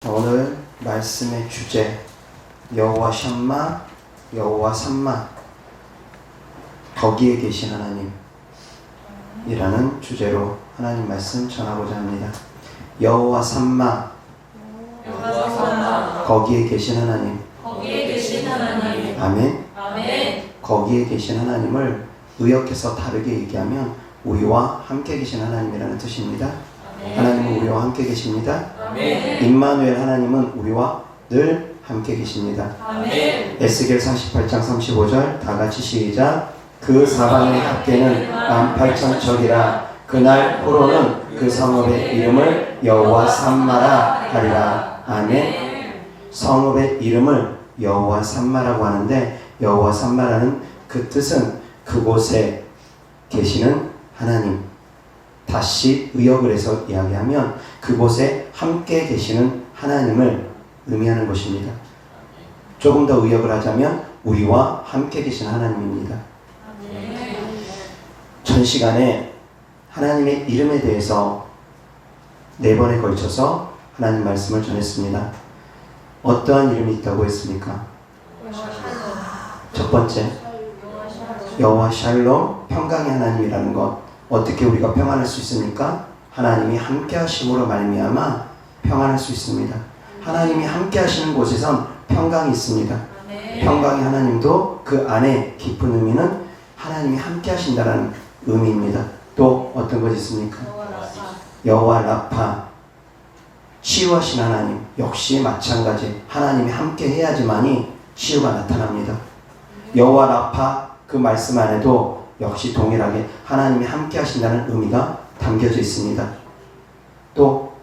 오늘 말씀의 주제 여호와 샴마, 여호와 삼마, 거기에 계신 하나님이라는 주제로 하나님 말씀 전하고자 합니다. 여호와 삼마, 거기에 계신 하나님. 아멘. 거기에 계신 하나님을 의역해서 다르게 얘기하면 우리와 함께 계신 하나님이라는 뜻입니다. 하나님은 우리와 함께 계십니다. 임마누엘 하나님은 우리와 늘 함께 계십니다. 에스겔 48장 35절 다 같이 시작. 그 사방의 합계는 18,000척이라 그날 포로는 그 성읍의 이름을 여호와 삼마라 하리라. 아멘. 성읍의 이름을 여호와 삼마라고 하는데, 여호와 삼마라는 그 뜻은 그곳에 계시는 하나님, 다시 의역을 해서 이야기하면 그곳에 함께 계시는 하나님을 의미하는 것입니다. 조금 더 의역을 하자면 우리와 함께 계신 하나님입니다. 전 시간에 하나님의 이름에 대해서 4번에 걸쳐서 하나님 말씀을 전했습니다. 어떠한 이름이 있다고 했습니까? 첫 번째, 여호와 샬롬, 평강의 하나님이라는 것. 어떻게 우리가 평안할 수 있습니까? 하나님이 함께 하심으로 말미암아 평안할 수 있습니다. 하나님이 함께 하시는 곳에선 평강이 있습니다. 평강의 하나님도 그 안에 깊은 의미는 하나님이 함께 하신다는 의미입니다. 또 어떤 것이 있습니까? 여호와 라파, 치유하신 하나님. 역시 마찬가지, 하나님이 함께 해야지만이 치유가 나타납니다. 여호와 라파, 그 말씀 안에도 역시 동일하게 하나님이 함께 하신다는 의미가 담겨져 있습니다. 또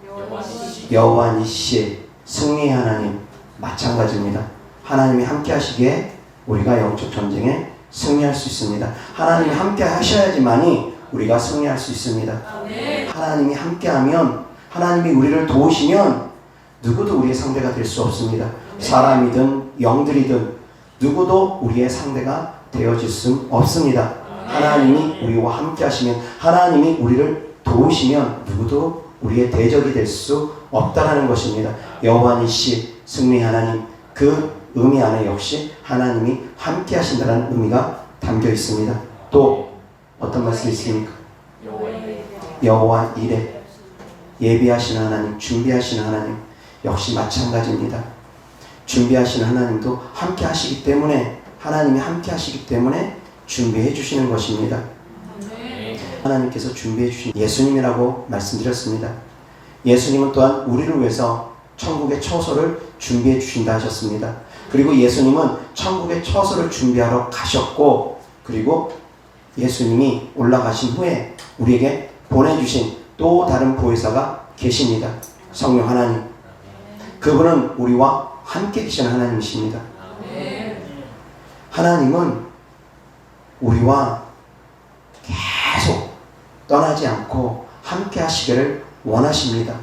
여호와 니시, 승리의 하나님, 마찬가지입니다. 하나님이 함께 하시기에 우리가 영적 전쟁에 승리할 수 있습니다. 하나님이 함께 하셔야지만이 우리가 승리할 수 있습니다. 하나님이 함께하면, 하나님이 우리를 도우시면 누구도 우리의 상대가 될 수 없습니다. 사람이든 영들이든 누구도 우리의 상대가 되어질 수 없습니다. 하나님이 우리와 함께 하시면, 하나님이 우리를 도우시면 누구도 우리의 대적이 될 수 없다라는 것입니다. 여호와 니시, 승리 하나님, 그 의미 안에 역시 하나님이 함께 하신다는 의미가 담겨 있습니다. 또 어떤 말씀이 있습니까? 여호와 이레, 예비하시는 하나님, 준비하시는 하나님, 역시 마찬가지입니다. 준비하시는 하나님도 함께 하시기 때문에, 하나님이 함께 하시기 때문에 준비해 주시는 것입니다. 하나님께서 준비해 주신 예수님이라고 말씀드렸습니다. 예수님은 또한 우리를 위해서 천국의 처소를 준비해 주신다 하셨습니다. 그리고 예수님은 천국의 처소를 준비하러 가셨고, 그리고 예수님이 올라가신 후에 우리에게 보내주신 또 다른 보혜사가 계십니다. 성령 하나님. 그분은 우리와 함께 계시는 하나님이십니다. 하나님은 우리와 계속 떠나지 않고 함께 하시기를 원하십니다.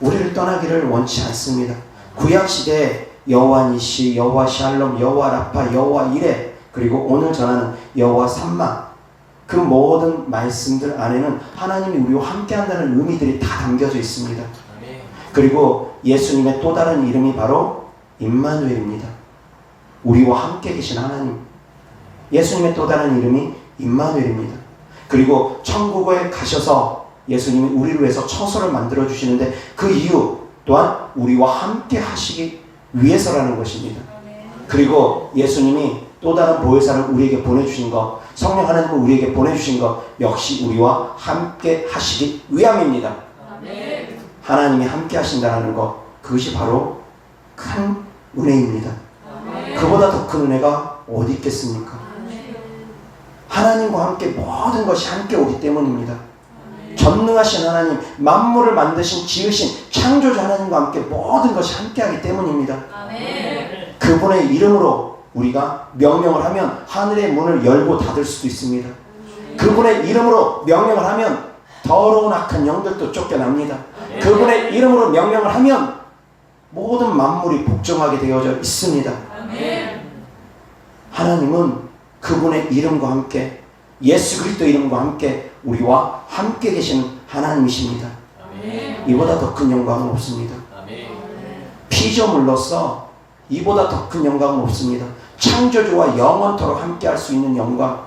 우리를 떠나기를 원치 않습니다. 구약시대에 여호와 니시, 여호와 샬롬, 여호와 라파, 여호와 이레, 그리고 오늘 전하는 여호와 삼마, 그 모든 말씀들 안에는 하나님이 우리와 함께 한다는 의미들이 다 담겨져 있습니다. 그리고 예수님의 또 다른 이름이 바로 임마누엘입니다. 우리와 함께 계신 하나님. 예수님의 또 다른 이름이 임마누엘입니다. 그리고 천국에 가셔서 예수님이 우리를 위해서 처소를 만들어 주시는데 그 이유 또한 우리와 함께 하시기 위해서라는 것입니다. 그리고 예수님이 또 다른 보혜사를 우리에게 보내주신 것, 성령 하나님을 우리에게 보내주신 것 역시 우리와 함께 하시기 위함입니다. 하나님이 함께 하신다는 것, 그것이 바로 큰 은혜입니다. 그보다 더 큰 은혜가 어디 있겠습니까? 하나님과 함께 모든 것이 함께 오기 때문입니다. 전능하신 하나님, 만물을 만드신, 지으신 창조주 하나님과 함께 모든 것이 함께하기 때문입니다. 그분의 이름으로 우리가 명령을 하면 하늘의 문을 열고 닫을 수도 있습니다. 그분의 이름으로 명령을 하면 더러운 악한 영들도 쫓겨납니다. 그분의 이름으로 명령을 하면 모든 만물이 복종하게 되어져 있습니다. 하나님은 그분의 이름과 함께, 예수 그리스도 이름과 함께 우리와 함께 계시는 하나님이십니다. 이보다 더 큰 영광은 없습니다. 피조물로서 이보다 더 큰 영광은 없습니다. 창조주와 영원토록 함께할 수 있는 영광.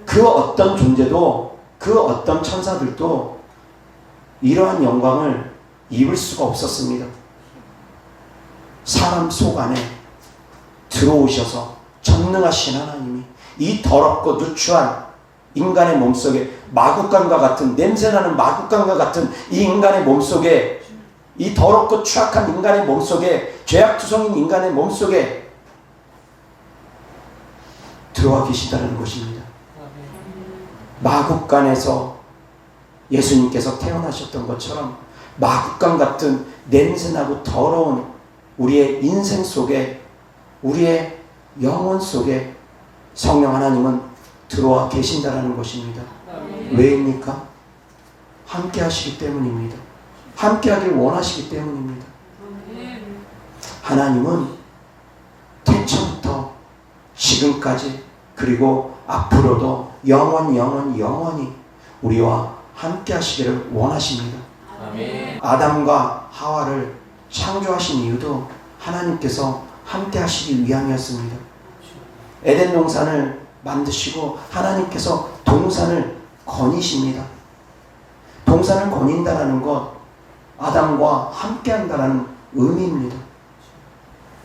그 어떤 존재도, 그 어떤 천사들도 이러한 영광을 입을 수가 없었습니다. 사람 속 안에 들어오셔서 전능하신 하나님이 이 더럽고 누추한 인간의 몸속에, 마구간과 같은, 냄새나는 마구간과 같은 이 인간의 몸속에, 이 더럽고 추악한 인간의 몸속에, 죄악투성인 인간의 몸속에 들어와 계시다는 것입니다. 마구간에서 예수님께서 태어나셨던 것처럼 마구간 같은 냄새나고 더러운 우리의 인생 속에, 우리의 영혼 속에 성령 하나님은 들어와 계신다는 것입니다. 왜입니까? 함께 하시기 때문입니다. 함께 하길 원하시기 때문입니다. 하나님은 태초부터 지금까지 그리고 앞으로도 영원히 우리와 함께 하시기를 원하십니다. 아담과 하와를 창조하신 이유도 하나님께서 함께 하시기 위함이었습니다. 에덴 동산을 만드시고 하나님께서 동산을 거니십니다. 동산을 거닌다는 것, 아담과 함께 한다는 의미입니다.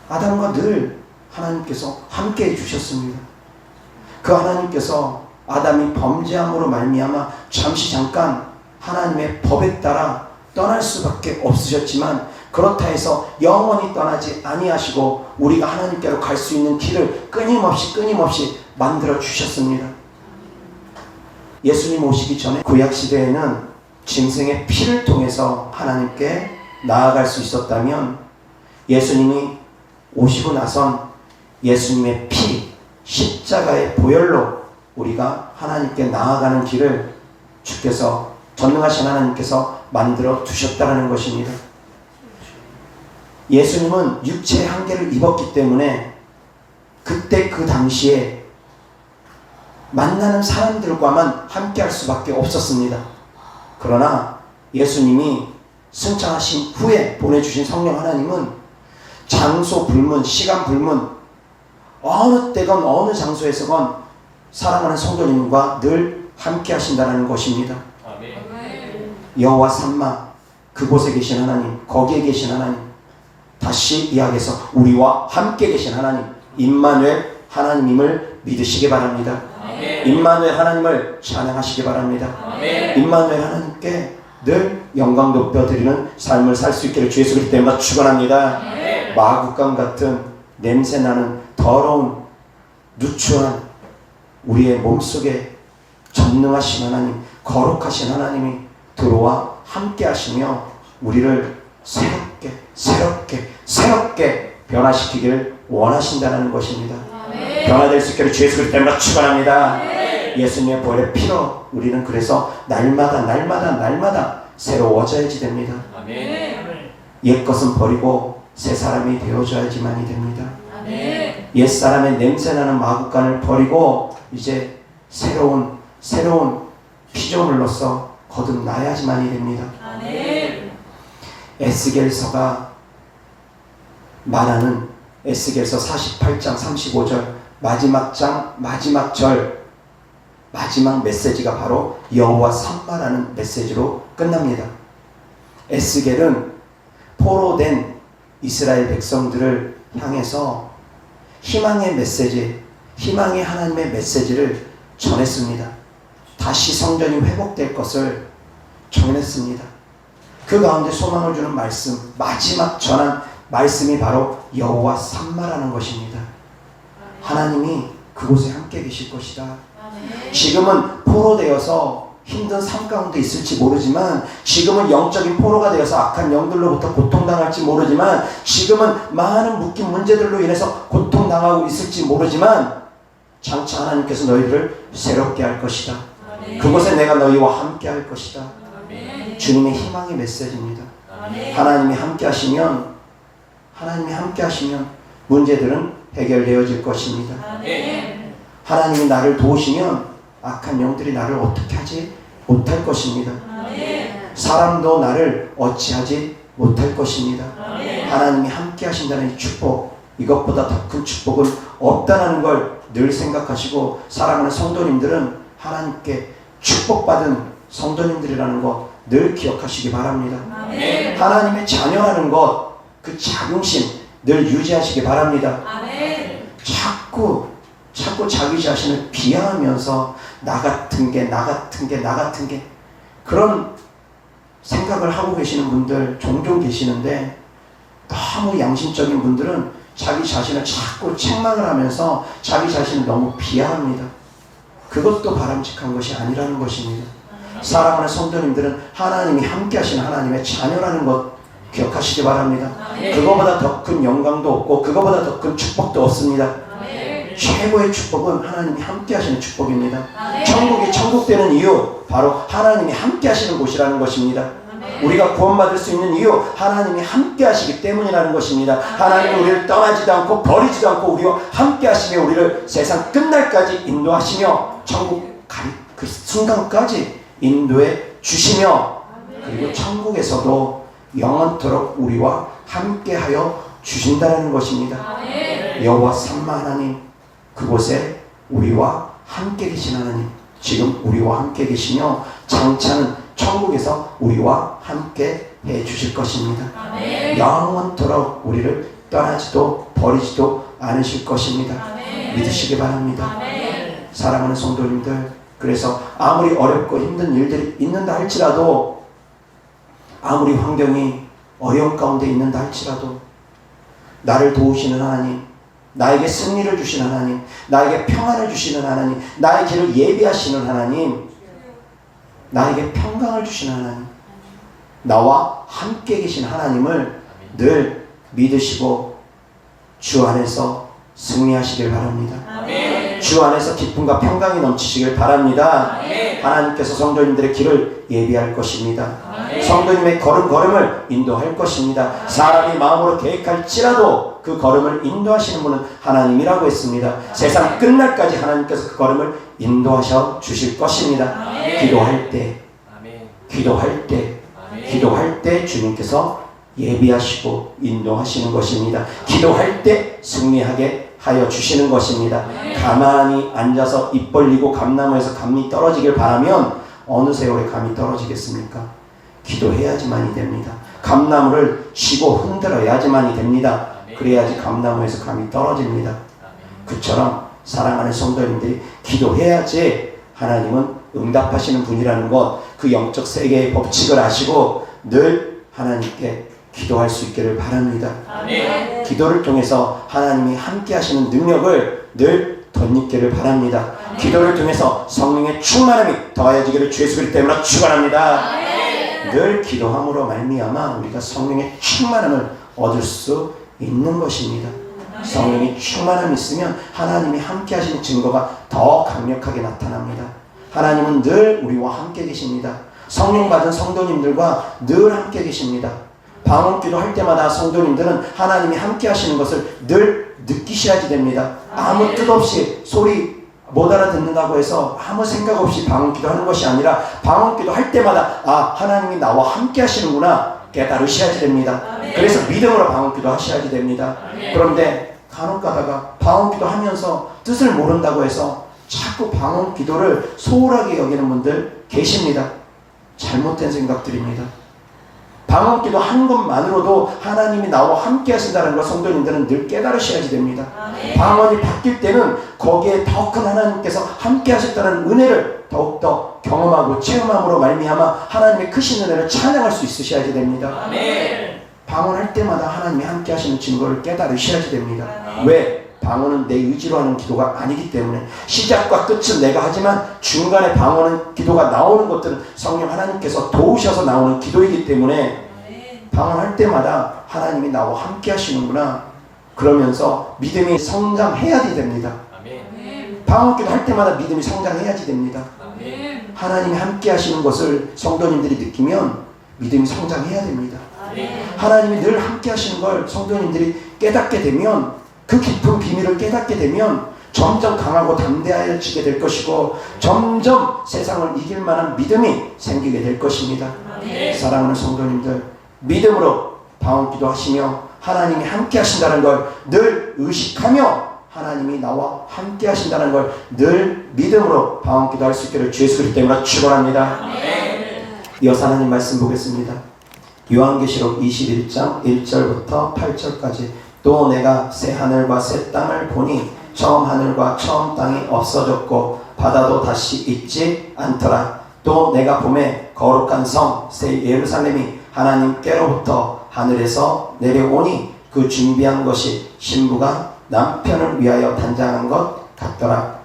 아담과 늘 하나님께서 함께 해주셨습니다. 그 하나님께서 아담이 범죄함으로 말미암아 잠깐 하나님의 법에 따라 떠날 수밖에 없으셨지만, 그렇다 해서 영원히 떠나지 아니하시고 우리가 하나님께로 갈 수 있는 길을 끊임없이 만들어 주셨습니다. 예수님 오시기 전에 구약시대에는 짐승의 피를 통해서 하나님께 나아갈 수 있었다면, 예수님이 오시고 나선 예수님의 피, 십자가의 보혈로 우리가 하나님께 나아가는 길을 주께서, 전능하신 하나님께서 만들어 두셨다는 것입니다. 예수님은 육체의 한계를 입었기 때문에 그때 그 당시에 만나는 사람들과만 함께 할 수밖에 없었습니다. 그러나 예수님이 승천하신 후에 보내주신 성령 하나님은 장소 불문, 시간 불문, 어느 때건 어느 장소에서건 사랑하는 성도님과 늘 함께 하신다는 것입니다. 여호와 삼마, 그곳에 계신 하나님, 거기에 계신 하나님, 다시 이야기해서 우리와 함께 계신 하나님, 임마누엘 하나님임을 믿으시기 바랍니다. 임마누엘 하나님을 찬양하시기 바랍니다. 임마누엘 하나님께 늘 영광 높여드리는 삶을 살 수 있기를 주 예수 그리스도 이름으로 축원합니다. 마구간 같은 냄새나는 더러운 누추한 우리의 몸속에 전능하신 하나님, 거룩하신 하나님이 들어와 함께 하시며 우리를 새롭게 변화시키기를 원하신다는 것입니다. 변화될 수 있기를 주 예수 그리스도 이름으로 축원합니다. 예수님의 보혈의 피로 우리는 그래서 날마다 새로워져야지 됩니다. 옛것은 버리고 새 사람이 되어져야지만이 됩니다. 옛사람의 냄새나는 마구간을 버리고 이제 새로운 피조물로서 거듭나야지만이 됩니다. 에스겔서가 말하는 에스겔서 48장 35절 마지막 장 마지막 절 마지막 메시지가 바로 여호와 삼마라는 메시지로 끝납니다. 에스겔은 포로된 이스라엘 백성들을 향해서 희망의 메시지, 희망의 하나님의 메시지를 전했습니다. 다시 성전이 회복될 것을 전했습니다. 그 가운데 소망을 주는 말씀, 마지막 전한 말씀이 바로 여호와 삼마라는 것입니다. 하나님이 그곳에 함께 계실 것이다. 지금은 포로되어서 힘든 삶 가운데 있을지 모르지만, 지금은 영적인 포로가 되어서 악한 영들로부터 고통당할지 모르지만, 지금은 많은 묶인 문제들로 인해서 고통당하고 있을지 모르지만, 장차 하나님께서 너희들을 새롭게 할 것이다. 그곳에 내가 너희와 함께 할 것이다. 주님의 희망의 메시지입니다. 하나님이 함께 하시면 문제들은 해결되어질 것입니다. 하나님이 나를 도우시면 악한 영들이 나를 어떻게 하지 못할 것입니다. 사람도 나를 어찌하지 못할 것입니다. 하나님이 함께 하신다는 이 축복, 이것보다 더 큰 축복은 없다는 걸 늘 생각하시고 사랑하는 성도님들은 하나님께 축복받은 성도님들이라는 거 늘 기억하시기 바랍니다. 아멘. 하나님의 자녀라는 것, 그 자긍심 늘 유지하시기 바랍니다. 아멘. 자꾸 자기 자신을 비하하면서 나 같은 게 그런 생각을 하고 계시는 분들 종종 계시는데, 너무 양심적인 분들은 자기 자신을 자꾸 책망을 하면서 자기 자신을 너무 비하합니다. 그것도 바람직한 것이 아니라는 것입니다. 사랑하는 성도님들은 하나님이 함께 하시는 하나님의 자녀라는 것 기억하시기 바랍니다. 그거보다 더 큰 영광도 없고 그거보다 더 큰 축복도 없습니다. 최고의 축복은 하나님이 함께 하시는 축복입니다. 천국이 천국되는 이유, 바로 하나님이 함께 하시는 곳이라는 것입니다. 우리가 구원받을 수 있는 이유, 하나님이 함께 하시기 때문이라는 것입니다. 하나님은 우리를 떠나지도 않고 버리지도 않고 우리와 함께 하시며 우리를 세상 끝날까지 인도하시며 천국 그 순간까지 인도해 주시며, 그리고 천국에서도 영원토록 우리와 함께하여 주신다는 것입니다. 여호와 삼마 하나님, 그곳에 우리와 함께 계신 하나님, 지금 우리와 함께 계시며 장차는 천국에서 우리와 함께 해 주실 것입니다. 영원토록 우리를 떠나지도 버리지도 않으실 것입니다. 믿으시기 바랍니다. 사랑하는 성도님들, 그래서 아무리 어렵고 힘든 일들이 있는다 할지라도, 아무리 환경이 어려운 가운데 있는다 할지라도 나를 도우시는 하나님, 나에게 승리를 주시는 하나님, 나에게 평안을 주시는 하나님, 나의 길을 예비하시는 하나님, 나에게 평강을 주시는 하나님, 나와 함께 계신 하나님을 늘 믿으시고 주 안에서 승리하시길 바랍니다. 주 안에서 기쁨과 평강이 넘치시길 바랍니다. 하나님께서 성도님들의 길을 예비할 것입니다. 성도님의 걸음걸음을 인도할 것입니다. 사람이 마음으로 계획할지라도 그 걸음을 인도하시는 분은 하나님이라고 했습니다. 세상 끝날까지 하나님께서 그 걸음을 인도하셔 주실 것입니다. 기도할 때 주님께서 예비하시고 인도하시는 것입니다. 기도할 때 승리하게 하여 주시는 것입니다. 가만히 앉아서 입 벌리고 감나무에서 감이 떨어지길 바라면 어느 세월에 감이 떨어지겠습니까? 기도해야지만이 됩니다. 감나무를 쥐고 흔들어야지만이 됩니다. 그래야지 감나무에서 감이 떨어집니다. 그처럼 사랑하는 성도님들이 기도해야지 하나님은 응답하시는 분이라는 것, 그 영적 세계의 법칙을 아시고 늘 하나님께 기도할 수 있기를 바랍니다. 기도를 통해서 하나님이 함께 하시는 능력을 늘 덧입기를 바랍니다. 기도를 통해서 성령의 충만함이 더하여지기를 주 예수 그리스도 이름으로 축원합니다. 늘 기도함으로 말미암아 우리가 성령의 충만함을 얻을 수 있는 것입니다. 성령의 충만함이 있으면 하나님이 함께 하시는 증거가 더 강력하게 나타납니다. 하나님은 늘 우리와 함께 계십니다. 성령 받은 성도님들과 늘 함께 계십니다. 방언기도 할 때마다 성도님들은 하나님이 함께 하시는 것을 늘 느끼셔야지 됩니다. 아무 뜻 없이 소리 못 알아듣는다고 해서 아무 생각 없이 방언기도 하는 것이 아니라, 방언기도 할 때마다 하나님이 나와 함께 하시는구나 깨달으셔야지 됩니다. 그래서 믿음으로 방언기도 하셔야지 됩니다. 그런데 간혹 가다가 방언기도 하면서 뜻을 모른다고 해서 자꾸 방언기도를 소홀하게 여기는 분들 계십니다. 잘못된 생각들입니다. 방언기도 한 것만으로도 하나님이 나와 함께 하신다는 걸 성도님들은 늘 깨달으셔야지 됩니다. 방언이 바뀔 때는 거기에 더 큰 하나님께서 함께 하셨다는 은혜를 더욱더 경험하고 체험함으로 말미암아 하나님의 크신 은혜를 찬양할 수 있으셔야지 됩니다. 방언할 때마다 하나님이 함께 하시는 증거를 깨달으셔야지 됩니다. 왜? 방언은 내 의지로 하는 기도가 아니기 때문에, 시작과 끝은 내가 하지만 중간에 방언은 기도가 나오는 것들은 성령 하나님께서 도우셔서 나오는 기도이기 때문에 방언할 때마다 하나님이 나와 함께 하시는구나 그러면서 믿음이 성장해야지 됩니다. 방언기도 할 때마다 믿음이 성장해야지 됩니다. 하나님이 함께 하시는 것을 성도님들이 느끼면 믿음이 성장해야 됩니다. 하나님이 늘 함께 하시는 걸 성도님들이 깨닫게 되면, 그 깊은 비밀을 깨닫게 되면 점점 강하고 담대해지게 될 것이고 점점 세상을 이길 만한 믿음이 생기게 될 것입니다. 사랑하는 성도님들, 믿음으로 방언기도 하시며 하나님이 함께 하신다는 걸 늘 의식하며 하나님이 나와 함께 하신다는 걸 늘 믿음으로 방언기도 할 수 있기를 주 예수 그리스도 이름으로 축원합니다. 이어서 하나님 말씀 보겠습니다. 요한계시록 21장 1절부터 8절까지 또 내가 새 하늘과 새 땅을 보니 처음 하늘과 처음 땅이 없어졌고 바다도 다시 있지 않더라. 또 내가 보매 거룩한 성 새 예루살렘이 하나님께로부터 하늘에서 내려오니 그 준비한 것이 신부가 남편을 위하여 단장한 것 같더라.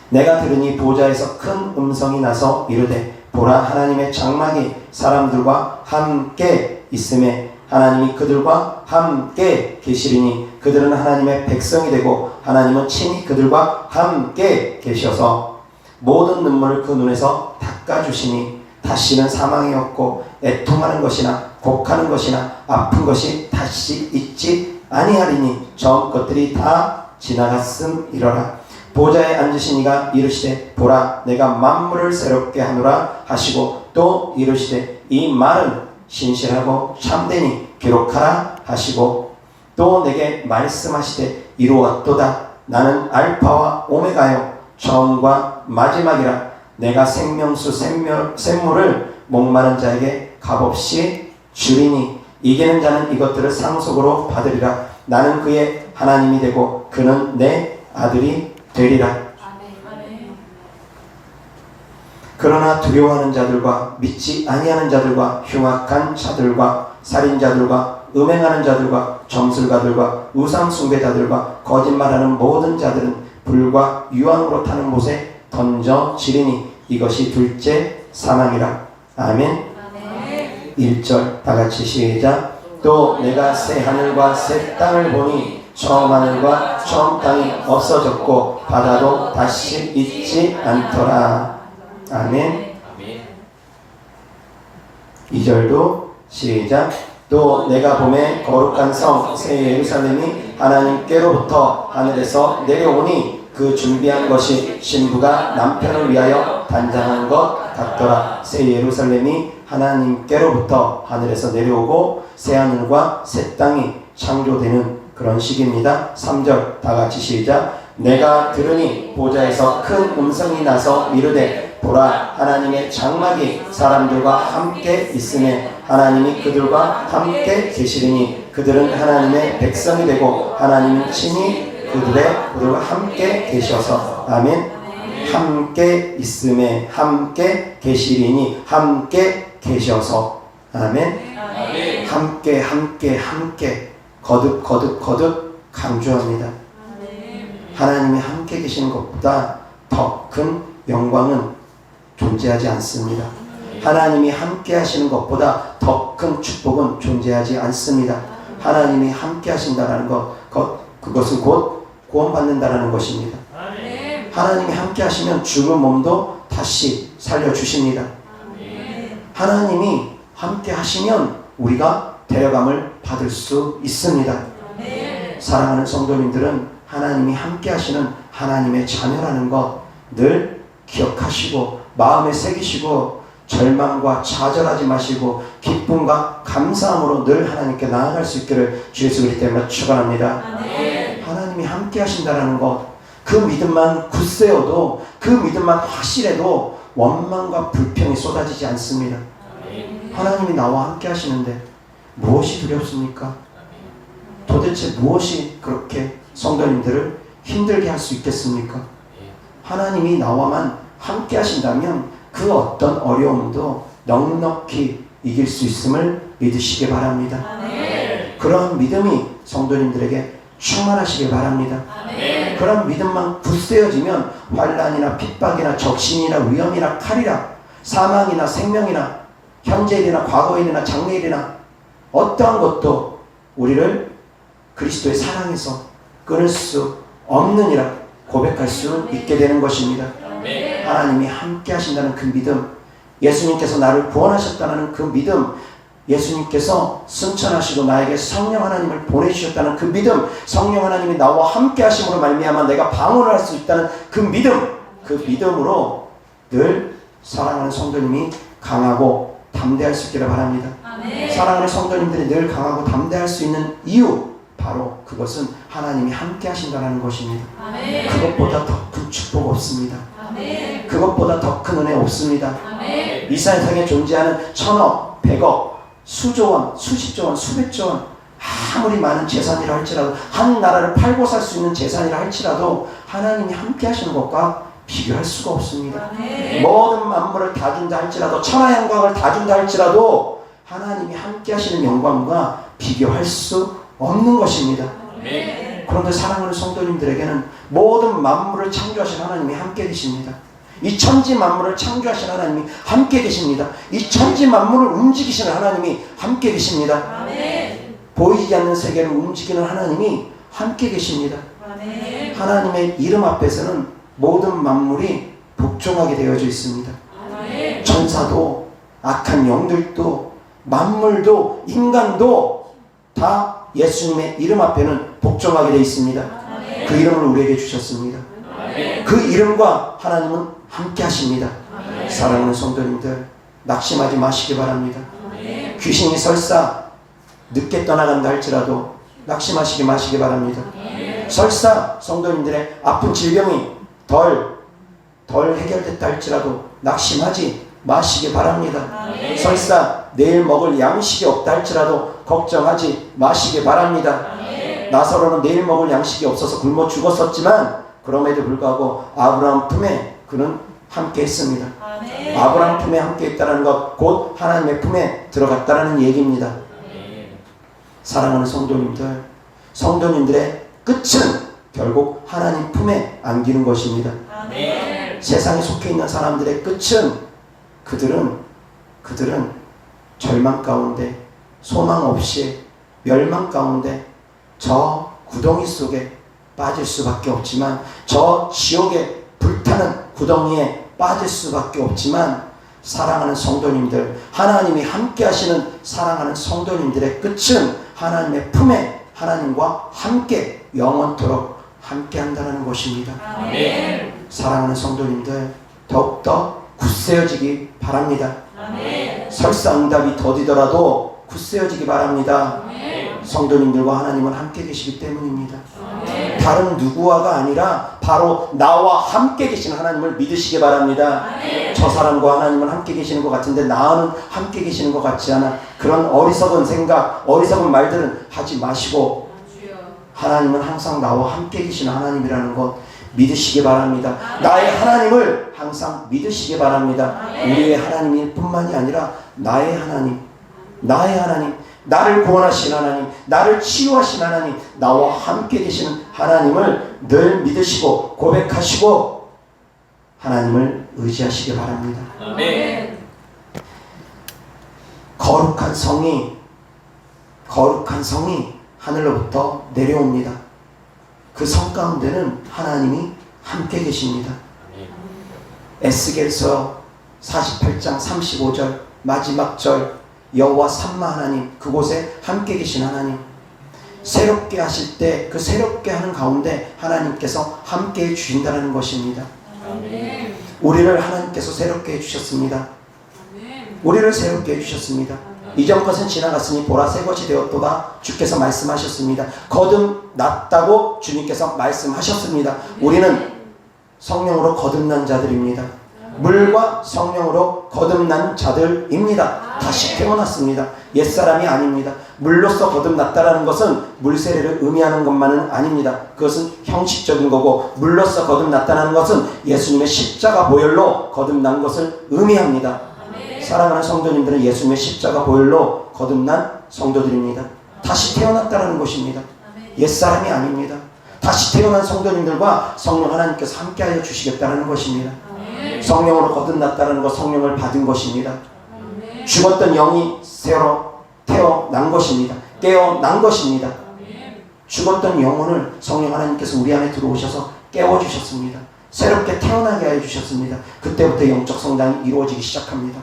내가 들으니 보좌에서 큰 음성이 나서 이르되 보라 하나님의 장막이 사람들과 함께 있음에 하나님이 그들과 함께 계시리니 그들은 하나님의 백성이 되고 하나님은 친히 그들과 함께 계셔서 모든 눈물을 그 눈에서 닦아주시니 다시는 사망이 없고 애통하는 것이나 곡하는 것이나 아픈 것이 다시 있지 아니하리니 전 것들이 다 지나갔음이러라. 보좌에 앉으신 이가 이르시되 보라 내가 만물을 새롭게 하노라 하시고 또 이르시되 이 말은 신실하고 참되니 기록하라 하시고 또 내게 말씀하시되 이루었도다. 나는 알파와 오메가요 처음과 마지막이라. 내가 생명수 샘물을 목마른 자에게 값없이 주리니 이기는 자는 이것들을 상속으로 받으리라. 나는 그의 하나님이 되고 그는 내 아들이 되리라. 그러나 두려워하는 자들과 믿지 아니하는 자들과 흉악한 자들과 살인자들과 음행하는 자들과 점술가들과 우상 숭배자들과 거짓말하는 모든 자들은 불과 유황으로 타는 못에 던져지리니 이것이 둘째 사망이라. 아멘. 1절 다같이 시작. 또 내가 새 하늘과 새 땅을 보니 처음 하늘과 처음 땅이 없어졌고 바다도 다시 있지 않더라. 아멘. 2절도 시작. 또 내가 보매 거룩한 성 새 예루살렘이 하나님께로부터 하늘에서 내려오니 그 준비한 것이 신부가 남편을 위하여 단장한 것 같더라. 새 예루살렘이 하나님께로부터 하늘에서 내려오고 새 하늘과 새 땅이 창조되는 그런 시기입니다. 3절 다같이 시작. 내가 들으니 보좌에서 큰 음성이 나서 이르되 보라 하나님의 장막이 사람들과 함께 있음에 하나님이 그들과 함께 계시리니 그들은 하나님의 백성이 되고 하나님은 친히 그들과 함께 계셔서. 아멘. 함께 있음에 함께 계시리니 함께 계셔서. 아멘. 함께 거듭 강조합니다. 하나님이 함께 계시는 것보다 더 큰 영광은 존재하지 않습니다. 하나님이 함께 하시는 것보다 더 큰 축복은 존재하지 않습니다. 하나님이 함께 하신다는 그것은 곧 구원받는다는 것입니다. 하나님이 함께 하시면 죽은 몸도 다시 살려주십니다. 하나님이 함께 하시면 우리가 데려감을 받을 수 있습니다. 사랑하는 성도님들은 하나님이 함께 하시는 하나님의 자녀라는 것 늘 기억하시고 마음에 새기시고 절망과 좌절하지 마시고 기쁨과 감사함으로 늘 하나님께 나아갈 수 있기를 주 예수 그리스도 이름으로 축원합니다. 하나님이 함께 하신다는 것, 그 믿음만 굳세어도 그 믿음만 확실해도 원망과 불평이 쏟아지지 않습니다. 하나님이 나와 함께 하시는데 무엇이 두렵습니까? 도대체 무엇이 그렇게 성도님들을 힘들게 할 수 있겠습니까? 하나님이 나와만 함께 하신다면 그 어떤 어려움도 넉넉히 이길 수 있음을 믿으시기 바랍니다. 그런 믿음이 성도님들에게 충만하시기 바랍니다. 그런 믿음만 굳세어지면 환난이나 핍박이나 적신이나 위험이나 칼이나 사망이나 생명이나 현재일이나 과거일이나 장래일이나 어떠한 것도 우리를 그리스도의 사랑에서 끊을 수 없느니라 고백할 수 있게 되는 것입니다. 하나님이 함께 하신다는 그 믿음, 예수님께서 나를 구원하셨다는 그 믿음, 예수님께서 승천하시고 나에게 성령 하나님을 보내주셨다는 그 믿음, 성령 하나님이 나와 함께 하심으로 말미암아 내가 방언을 할 수 있다는 그 믿음, 그 믿음으로 늘 사랑하는 성도님이 강하고 담대할 수 있기를 바랍니다. 사랑하는 성도님들이 늘 강하고 담대할 수 있는 이유, 바로 그것은 하나님이 함께 하신다는 것입니다. 그것보다 더 큰 축복 없습니다. 그것보다 더 큰 은혜 없습니다. 이 세상에 존재하는 천억, 백억, 수조원, 수십조원, 수백조원, 아무리 많은 재산이라 할지라도, 한 나라를 팔고 살 수 있는 재산이라 할지라도 하나님이 함께 하시는 것과 비교할 수가 없습니다. 모든 만물을 다 준다 할지라도, 천하 영광을 다 준다 할지라도 하나님이 함께 하시는 영광과 비교할 수 없는 것입니다. 그런데 사랑하는 성도님들에게는 모든 만물을 창조하신 하나님이 함께 계십니다. 이 천지 만물을 창조하신 하나님이 함께 계십니다. 이 천지 만물을 움직이시는 하나님이 함께 계십니다. 보이지 않는 세계를 움직이는 하나님이 함께 계십니다. 하나님의 이름 앞에서는 모든 만물이 복종하게 되어져 있습니다. 천사도, 악한 영들도, 만물도, 인간도 다 예수님의 이름 앞에는 복종하게 되어 있습니다. 그 이름을 우리에게 주셨습니다. 그 이름과 하나님은 함께 하십니다. 사랑하는 성도님들, 낙심하지 마시기 바랍니다. 귀신이 설사 늦게 떠나간다 할지라도 낙심하시지 마시기 바랍니다. 설사 성도님들의 아픈 질병이 덜 해결됐다 할지라도 낙심하지 마시기 바랍니다. 설사 내일 먹을 양식이 없다 할지라도 걱정하지 마시기 바랍니다. 나사로는 내일 먹을 양식이 없어서 굶어 죽었었지만 그럼에도 불구하고 아브라함 품에 그는 함께 했습니다. 아브라함 품에 함께 했다는 것, 곧 하나님의 품에 들어갔다는 얘기입니다. 사랑하는 성도님들, 성도님들의 끝은 결국 하나님 품에 안기는 것입니다. 세상에 속해 있는 사람들의 끝은 그들은 절망 가운데, 소망 없이 멸망 가운데 저 구덩이 속에 빠질 수밖에 없지만, 저 지옥에 불타는 구덩이에 빠질 수밖에 없지만, 사랑하는 성도님들, 하나님이 함께 하시는 사랑하는 성도님들의 끝은 하나님의 품에 하나님과 함께 영원토록 함께 한다는 것입니다. 사랑하는 성도님들, 더욱더 굳세어지기 바랍니다. 설사 응답이 더디더라도 굳세어지기 바랍니다. 성도님들과 하나님은 함께 계시기 때문입니다. 다른 누구와가 아니라 바로 나와 함께 계시는 하나님을 믿으시기 바랍니다. 저 사람과 하나님은 함께 계시는 것 같은데 나는 함께 계시는 것 같지 않아. 그런 어리석은 생각, 어리석은 말들은 하지 마시고 하나님은 항상 나와 함께 계시는 하나님이라는 것 믿으시기 바랍니다. 나의 하나님을 항상 믿으시기 바랍니다. 우리의 하나님일 뿐만이 아니라 나의 하나님, 나를 구원하신 하나님, 나를 치유하신 하나님, 나와 함께 계시는 하나님을 늘 믿으시고 고백하시고 하나님을 의지하시기 바랍니다. 거룩한 성이 하늘로부터 내려옵니다. 그 성 가운데는 하나님이 함께 계십니다. 에스겔서 48장 35절 마지막 절, 여호와 삼마 하나님, 그곳에 함께 계신 하나님, 새롭게 하실 때 그 새롭게 하는 가운데 하나님께서 함께 해주신다는 것입니다. 우리를 하나님께서 새롭게 해주셨습니다. 우리를 새롭게 해주셨습니다. 이전 것은 지나갔으니 보라 새 것이 되었도다 주께서 말씀하셨습니다. 거듭났다고 주님께서 말씀하셨습니다. 우리는 성령으로 거듭난 자들입니다. 물과 성령으로 거듭난 자들입니다. 다시 태어났습니다. 옛사람이 아닙니다. 물로서 거듭났다라는 것은 물세례를 의미하는 것만은 아닙니다. 그것은 형식적인 거고, 물로서 거듭났다는 것은 예수님의 십자가 보혈로 거듭난 것을 의미합니다. 사랑하는 성도님들은 예수님의 십자가 보혈로 거듭난 성도들입니다. 다시 태어났다는 것입니다. 옛사람이 아닙니다. 다시 태어난 성도님들과 성령 하나님께서 함께하여 주시겠다는 것입니다. 성령으로 거듭났다는 것, 성령을 받은 것입니다. 죽었던 영이 새로 태어난 것입니다. 깨어난 것입니다. 죽었던 영혼을 성령 하나님께서 우리 안에 들어오셔서 깨워주셨습니다. 새롭게 태어나게 하여 주셨습니다. 그때부터 영적 성장이 이루어지기 시작합니다.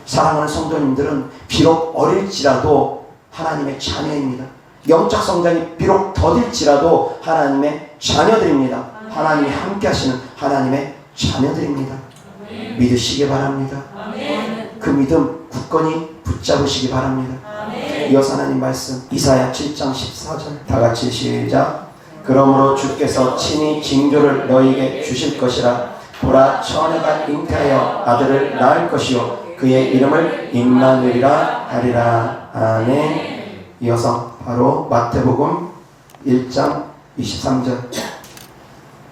사랑하는 성도님들은 비록 어릴지라도 하나님의 자녀입니다. 영적 성장이 비록 더딜지라도 하나님의 자녀들입니다. 하나님이 함께 하시는 하나님의 자녀들입니다. 믿으시기 바랍니다. 그 믿음 굳건히 붙잡으시기 바랍니다. 이어서 하나님 말씀 이사야 7장 14절 다 같이 시작. 그러므로 주께서 친히 징조를 너희에게 주실 것이라. 보라, 처녀가 잉태하여 아들을 낳을 것이요 그의 이름을 임마누엘이라 하리라. 아멘. 이어서 바로 마태복음 1장 23절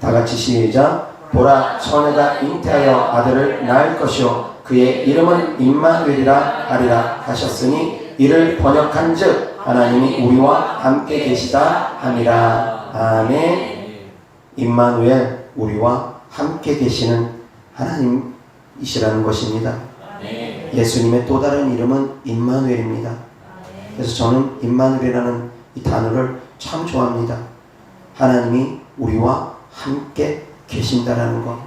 다 같이 시작. 보라, 처녀가 잉태하여 아들을 낳을 것이요 그의 이름은 임마누엘이라 하리라 하셨으니 이를 번역한즉 하나님이 우리와 함께 계시다 함이라. 아멘. 임마누엘, 우리와 함께 계시는 하나님이시라는 것입니다. 예수님의 또 다른 이름은 임마누엘입니다. 그래서 저는 임마누엘이라는 이 단어를 참 좋아합니다. 하나님이 우리와 함께 계신다라는 것.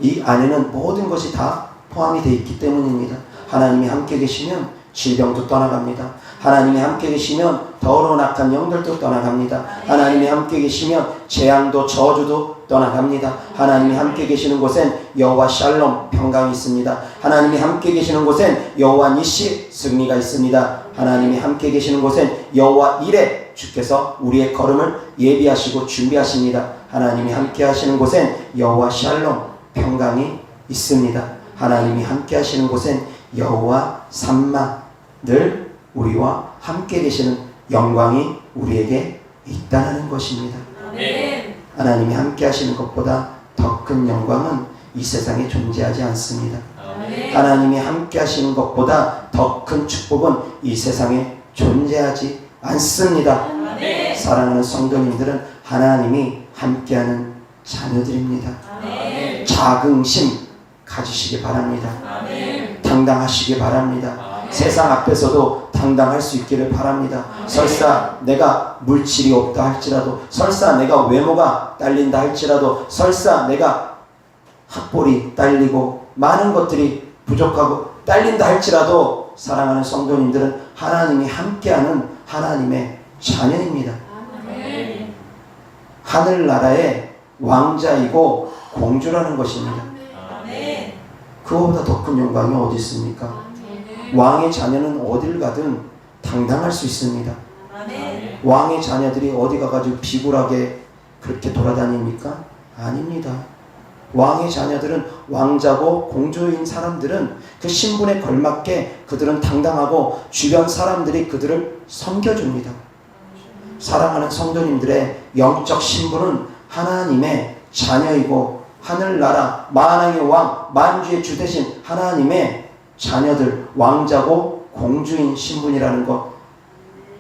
이 안에는 모든 것이 다 포함이 되어 있기 때문입니다. 하나님이 함께 계시면 질병도 떠나갑니다. 하나님이 함께 계시면 더러운 악한 영들도 떠나갑니다. 하나님이 함께 계시면 재앙도 저주도 떠나갑니다. 하나님이 함께 계시는 곳엔 여호와 샬롬 평강이 있습니다. 하나님이 함께 계시는 곳엔 여호와 니시 승리가 있습니다. 하나님이 함께 계시는 곳엔 여호와 이레 주께서 우리의 걸음을 예비하시고 준비하십니다. 하나님이 함께 하시는 곳엔 여호와 샬롬 평강이 있습니다. 하나님이 함께 하시는 곳엔 여호와 삼마 늘 우리와 함께 계시는 영광이 우리에게 있다는 것입니다. 아멘. 하나님이 함께 하시는 것보다 더 큰 영광은 이 세상에 존재하지 않습니다. 아멘. 하나님이 함께 하시는 것보다 더 큰 축복은 이 세상에 존재하지 않습니다. 아멘. 사랑하는 성도님들은 하나님이 함께하는 자녀들입니다. 아멘. 자긍심 가지시기 바랍니다. 아멘. 당당하시기 바랍니다. 세상 앞에서도 당당할 수 있기를 바랍니다. 설사 내가 물질이 없다 할지라도, 설사 내가 외모가 딸린다 할지라도, 설사 내가 학벌이 딸리고 많은 것들이 부족하고 딸린다 할지라도 사랑하는 성도님들은 하나님이 함께하는 하나님의 자녀입니다. 하늘나라의 왕자이고 공주라는 것입니다. 그거보다 더 큰 영광이 어디 있습니까? 왕의 자녀는 어딜 가든 당당할 수 있습니다. 아멘. 왕의 자녀들이 어디 가가지고 비굴하게 그렇게 돌아다닙니까? 아닙니다. 왕의 자녀들은, 왕자고 공주인 사람들은 그 신분에 걸맞게 그들은 당당하고 주변 사람들이 그들을 섬겨줍니다. 사랑하는 성도님들의 영적 신분은 하나님의 자녀이고 하늘나라 만왕의 왕 만주의 주 되신 하나님의 자녀들, 왕자고 공주인 신분이라는 것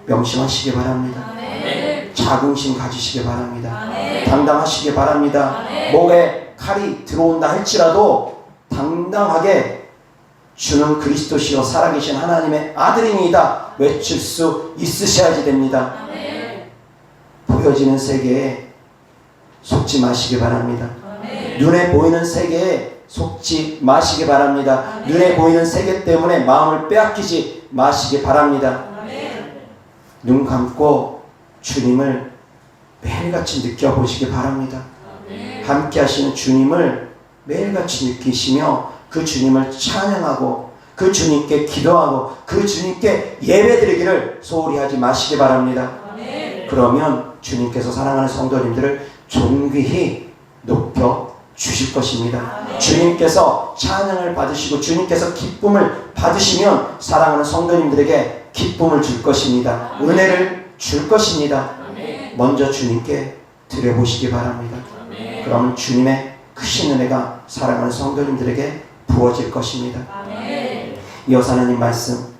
명심하시기 바랍니다. 아멘. 자긍심 가지시기 바랍니다. 아멘. 당당하시기 바랍니다. 아멘. 목에 칼이 들어온다 할지라도 당당하게 주는 그리스도시요 살아계신 하나님의 아들입니다 외칠 수 있으셔야지 됩니다. 아멘. 보여지는 세계에 속지 마시기 바랍니다. 아멘. 눈에 보이는 세계에 속지 마시기 바랍니다. 아멘. 눈에 보이는 세계 때문에 마음을 빼앗기지 마시기 바랍니다. 아멘. 눈 감고 주님을 매일같이 느껴보시기 바랍니다. 아멘. 함께 하시는 주님을 매일같이 느끼시며 그 주님을 찬양하고 그 주님께 기도하고 그 주님께 예배드리기를 소홀히 하지 마시기 바랍니다. 아멘. 그러면 주님께서 사랑하는 성도님들을 존귀히 높여 주실 것입니다. 아멘. 주님께서 찬양을 받으시고 주님께서 기쁨을 받으시면 사랑하는 성도님들에게 기쁨을 줄 것입니다. 아멘. 은혜를 줄 것입니다. 아멘. 먼저 주님께 드려보시기 바랍니다. 아멘. 그러면 주님의 크신 은혜가 사랑하는 성도님들에게 부어질 것입니다. 아멘. 이어서 하나님 말씀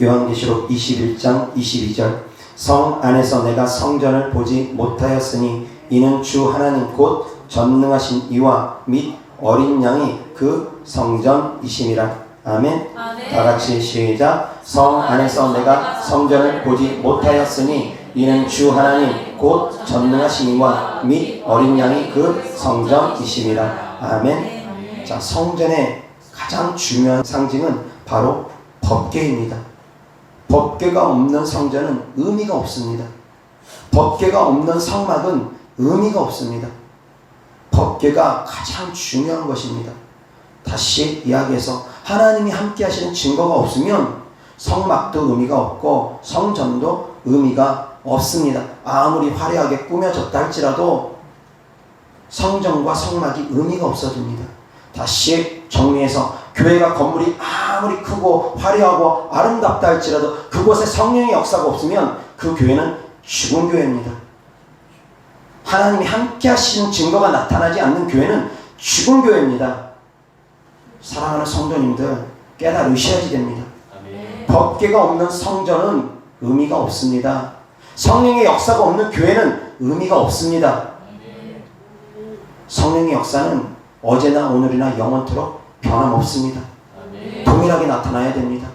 요한계시록 21장 22절 성 안에서 내가 성전을 보지 못하였으니 이는 주 하나님 곧 전능하신 이와 및 어린 양이 그 성전이심이라. 아멘. 아멘. 다같이 시작. 성 안에서 내가 성전을 보지 못하였으니 이는 주 하나님 곧 전능하신 이와 및 어린 양이 그 성전이심이라. 아멘. 자, 성전의 가장 중요한 상징은 바로 법궤입니다. 법궤가 없는 성전은 의미가 없습니다. 법궤가 없는 성막은 의미가 없습니다. 법궤가 가장 중요한 것입니다. 다시 이야기해서 하나님이 함께 하시는 증거가 없으면 성막도 의미가 없고 성전도 의미가 없습니다. 아무리 화려하게 꾸며졌다 할지라도 성전과 성막이 의미가 없어집니다. 다시 정리해서 교회가 건물이 아무리 크고 화려하고 아름답다 할지라도 그곳에 성령의 역사가 없으면 그 교회는 죽은 교회입니다. 하나님이 함께 하시는 증거가 나타나지 않는 교회는 죽은 교회입니다. 사랑하는 성도님들, 깨달으셔야지 됩니다. 법궤가 없는 성전은 의미가 없습니다. 성령의 역사가 없는 교회는 의미가 없습니다. 성령의 역사는 어제나 오늘이나 영원토록 변함없습니다. 동일하게 나타나야 됩니다.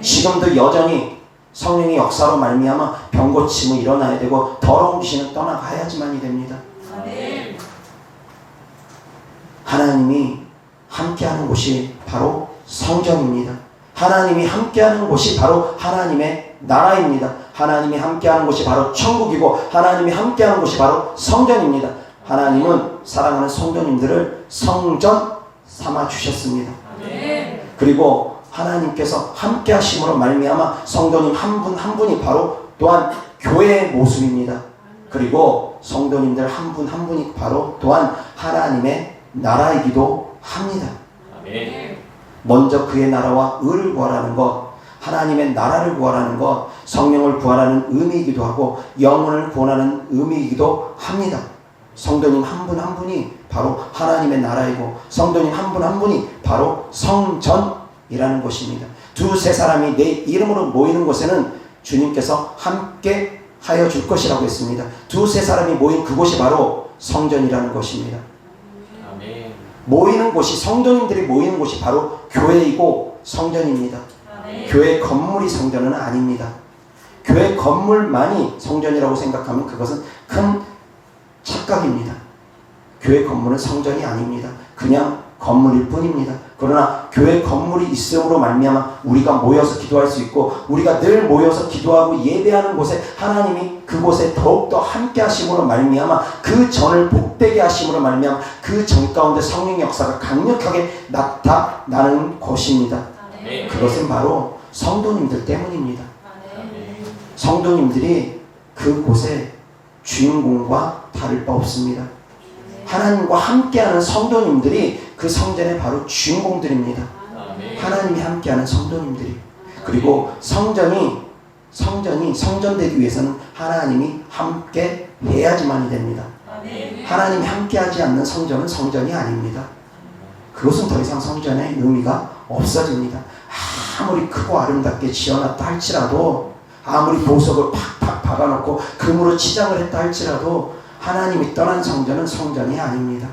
지금도 여전히 성령의 역사로 말미암아 병고침은 일어나야 되고 더러운 귀신은 떠나가야지만이 됩니다. 하나님이 함께하는 곳이 바로 성전입니다. 하나님이 함께하는 곳이 바로 하나님의 나라입니다. 하나님이 함께하는 곳이 바로 천국이고 하나님이 함께하는 곳이 바로 성전입니다. 하나님은 사랑하는 성도님들을 성전 삼아 주셨습니다. 그리고 하나님께서 함께 하심으로 말미암아 성도님 한 분 한 분이 바로 또한 교회의 모습입니다. 그리고 성도님들 한 분 한 분이 바로 또한 하나님의 나라이기도 합니다. 먼저 그의 나라와 의를 구하라는 것, 하나님의 나라를 구하라는 것, 성령을 구하라는 의미이기도 하고 영혼을 구원하는 의미이기도 합니다. 성도님 한 분 한 분이 바로 하나님의 나라이고 성도님 한 분 한 분이 바로 성전이라는 곳입니다. 두세 사람이 내 이름으로 모이는 곳에는 주님께서 함께 하여 줄 것이라고 했습니다. 두세 사람이 모인 그곳이 바로 성전이라는 곳입니다. 아멘. 모이는 곳이, 성도님들이 모이는 곳이 바로 교회이고 성전입니다. 아멘. 교회 건물이 성전은 아닙니다. 교회 건물만이 성전이라고 생각하면 그것은 큰 착각입니다. 교회 건물은 성전이 아닙니다. 그냥 건물일 뿐입니다. 그러나 교회 건물이 있음으로 말미암아 우리가 모여서 기도할 수 있고 우리가 늘 모여서 기도하고 예배하는 곳에 하나님이 그곳에 더욱더 함께 하심으로 말미암아 그 전을 복되게 하심으로 말미암아 그 전 가운데 성령의 역사가 강력하게 나타나는 곳입니다. 그것은 바로 성도님들 때문입니다. 성도님들이 그곳에 주인공과 다를 바 없습니다. 하나님과 함께하는 성도님들이 그 성전의 바로 주인공들입니다. 하나님이 함께하는 성도님들이. 그리고 성전이 성전되기 위해서는 하나님이 함께 해야지만이 됩니다. 하나님이 함께하지 않는 성전은 성전이 아닙니다. 그것은 더 이상 성전의 의미가 없어집니다. 아무리 크고 아름답게 지어놨다 할지라도 아무리 보석을 팍팍 박아놓고 금으로 치장을 했다 할지라도 하나님이 떠난 성전은 성전이 아닙니다.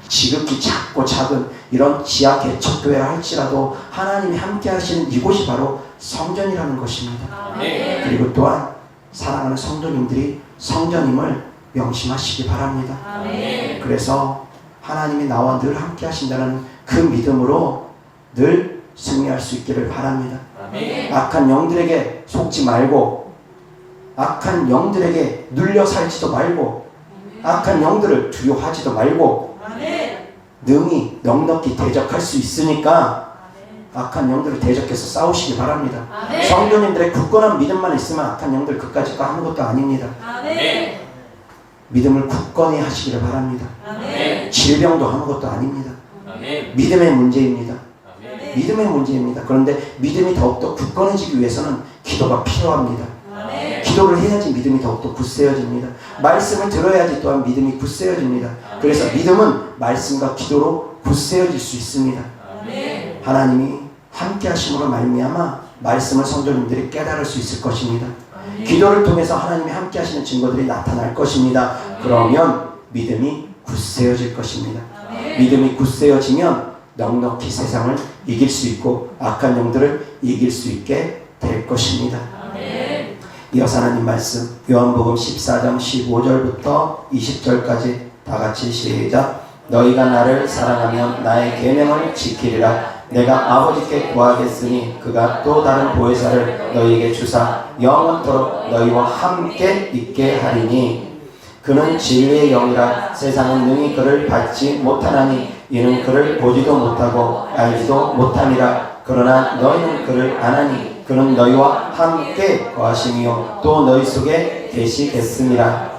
지극히 작고 작은 이런 지하 개척교회라 할지라도 하나님이 함께 하시는 이곳이 바로 성전이라는 것입니다. 그리고 또한 사랑하는 성도님들이 성전임을 명심하시기 바랍니다. 그래서 하나님이 나와 늘 함께 하신다는 그 믿음으로 늘 승리할 수 있기를 바랍니다. 악한 영들에게 속지 말고 악한 영들에게 눌려 살지도 말고 악한 영들을 두려워하지도 말고 능히 넉넉히 대적할 수 있으니까 악한 영들을 대적해서 싸우시기 바랍니다. 성도님들의 굳건한 믿음만 있으면 악한 영들 그까짓 거 아무것도 아닙니다. 믿음을 굳건히 하시기를 바랍니다. 질병도 아무것도 아닙니다. 믿음의 문제입니다. 믿음의 문제입니다. 그런데 믿음이 더욱더 굳건해지기 위해서는 기도가 필요합니다. 기도를 해야지 믿음이 더욱더 굳세어집니다. 말씀을 들어야지 또한 믿음이 굳세어집니다. 그래서 믿음은 말씀과 기도로 굳세어질 수 있습니다. 하나님이 함께 하심으로 말미암아 말씀을 성도님들이 깨달을 수 있을 것입니다. 기도를 통해서 하나님이 함께 하시는 증거들이 나타날 것입니다. 그러면 믿음이 굳세어질 것입니다. 믿음이 굳세어지면 넉넉히 세상을 이길 수 있고 악한 영들을 이길 수 있게 될 것입니다. 이어서 하나님 말씀 요한복음 14장 15절부터 20절까지 다같이 시작. 너희가 나를 사랑하면 나의 계명을 지키리라. 내가 아버지께 구하겠으니 그가 또 다른 보혜사를 너희에게 주사 영원토록 너희와 함께 있게 하리니 그는 진리의 영이라 세상은 능히 그를 받지 못하나니 이는 그를 보지도 못하고 알지도 못함이라. 그러나 너희는 그를 아나니 그는 너희와 함께 거하심이요 또 너희 속에 계시겠음이라.